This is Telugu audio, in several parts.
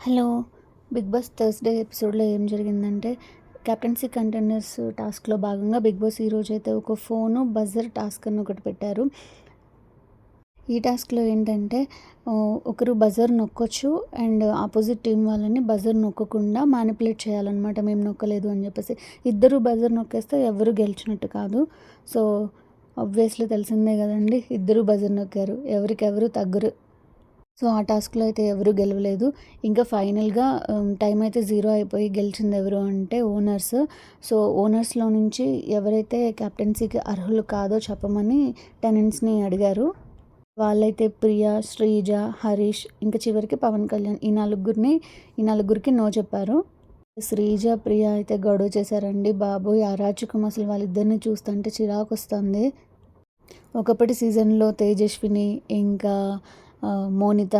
హలో! 'బిగ్ బాస్' థర్స్‌డే ఎపిసోడ్‌లో ఏం జరిగిందంటే, కెప్టెన్సీ కంటెండర్స్ టాస్క్‌లో భాగంగా 'బిగ్ బాస్' ఈరోజైతే ఒక ఫోను బజర్ టాస్క్ అని ఒకటి పెట్టారు. ఈ టాస్క్‌లో ఏంటంటే ఒకరు బజర్ నొక్కొచ్చు అండ్ ఆపోజిట్ టీమ్ వాళ్ళని బజర్ నొక్కకుండా మానిప్యులేట్ చేయాలనమాట. మేము నొక్కలేదు అని చెప్పేసి. ఇద్దరు బజర్ నొక్కేస్తే ఎవరు గెలిచినట్టు కాదు. సో, ఆబ్వియస్‌లీ తెలిసిందే కదండీ! ఇద్దరు బజర్ నొక్కారు. ఎవరికెవరు తగ్గరు. సో, ఆ టాస్క్‌లో అయితే ఎవరు గెలవలేదు. ఇంకా ఫైనల్‌గా టైం అయితే 0 అయిపోయి గెలిచింది ఎవరు అంటే ఓనర్స్. సో, ఓనర్స్‌లో నుంచి ఎవరైతే కెప్టెన్సీకి అర్హులు కాదో చెప్పమని టెనెంట్స్‌ని అడిగారు. వాళ్ళైతే ప్రియ, శ్రీజ, హరీష్ ఇంకా చివరికి పవన్ కళ్యాణ్ ఈ నలుగురికి నో చెప్పారు. శ్రీజ, ప్రియ అయితే గొడవ చేశారండి. బాబోయ్! అరాచకం అసలు వాళ్ళిద్దరిని చూస్తుంటే చిరాకొస్తుంది. ఒకప్పటి సీజన్‌లో తేజస్విని, ఇంకా మోనిత,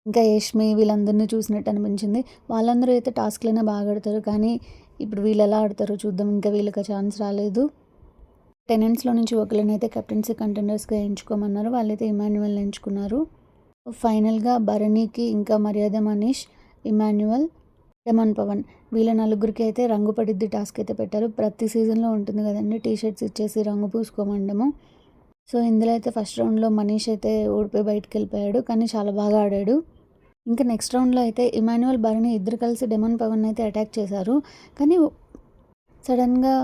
ఇంకా యష్మి వీళ్ళందరిని చూసినట్టు అనిపించింది. వాళ్ళందరూ అయితే టాస్క్‌లైనా బాగా ఆడతారు. కానీ ఇప్పుడు వీళ్ళెలా ఆడతారో చూద్దాం. ఇంకా వీళ్ళకి ఆ ఛాన్స్ రాలేదు. టెనెంట్స్‌లో నుంచి ఒకళ్ళనైతే కెప్టెన్సీ కంటెండర్స్‌గా ఎంచుకోమన్నారు. వాళ్ళైతే ఇమాన్యుయల్‌ని ఎంచుకున్నారు. ఫైనల్‌గా భరణికి, ఇంకా మర్యాద మనీష్, ఇమాన్యుయల్, డెమన్ పవన్ వీళ్ళ నలుగురికి అయితే రంగు పడిద్ది టాస్క్ అయితే పెట్టారు. ప్రతి సీజన్‌లో ఉంటుంది కదండీ! టీ షర్ట్స్ ఇచ్చేసి రంగు పూసుకోమండము. సో, ఇందులో అయితే ఫస్ట్ రౌండ్‌లో మనీష్ అయితే ఓడిపోయి బయటికెళ్ళిపోయాడు. కానీ చాలా బాగా ఆడాడు. ఇంకా నెక్స్ట్ రౌండ్‌లో అయితే ఇమాన్యుయల్, భరణి ఇద్దరు కలిసి డెమన్ పవన్ అయితే అటాక్ చేశారు. కానీ సడన్‌గా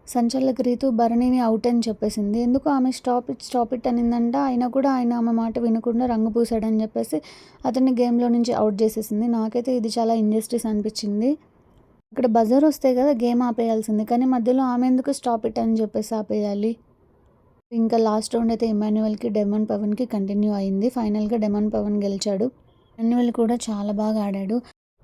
సంచలక రీతు భరణిని ఔట్ అని చెప్పేసింది. ఎందుకు ఆమె స్టాప్ ఇట్ అనిందంట. అయినా కూడా ఆయన ఆమె మాట వినకుండా రంగు పూసాడని చెప్పేసి అతన్ని గేమ్‌లో నుంచి ఔట్ చేసేసింది. నాకైతే ఇది చాలా ఇంజస్టిస్ అనిపించింది. అక్కడ బజర్ వస్తే కదా గేమ్ ఆపేయాల్సింది. కానీ మధ్యలో ఆమె ఎందుకు స్టాప్ ఇట్ అని చెప్పేసి ఆపేయాలి. ఇంకా లాస్ట్ రౌండ్ అయితే ఇమాన్యుయల్‌కి, డెమన్ పవన్‌కి కంటిన్యూ అయింది. ఫైనల్‌గా డెమన్ పవన్ గెలిచాడు. ఇమాన్యుయల్ కూడా చాలా బాగా ఆడాడు.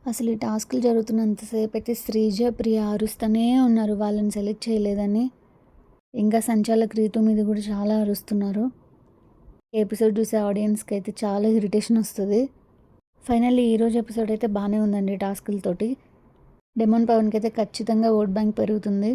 అసలు ఈ టాస్క్‌లు జరుగుతున్నంత సేపయితే శ్రీజ, ప్రియ అరుస్తూనే ఉన్నారు వాళ్ళని సెలెక్ట్ చేయలేదని. ఇంకా సంచాలక్ రీతు మీద కూడా చాలా అరుస్తున్నారు. ఈ ఎపిసోడ్ చూసే ఆడియన్స్‌కి అయితే చాలా ఇరిటేషన్ వస్తది. ఫైనల్లీ ఈరోజు ఎపిసోడ్ అయితే బానే ఉందండి టాస్కులతోటి. డెమన్ పవన్‌కైతే ఖచ్చితంగా ఓట్ బ్యాంక్ పెరుగుతుంది.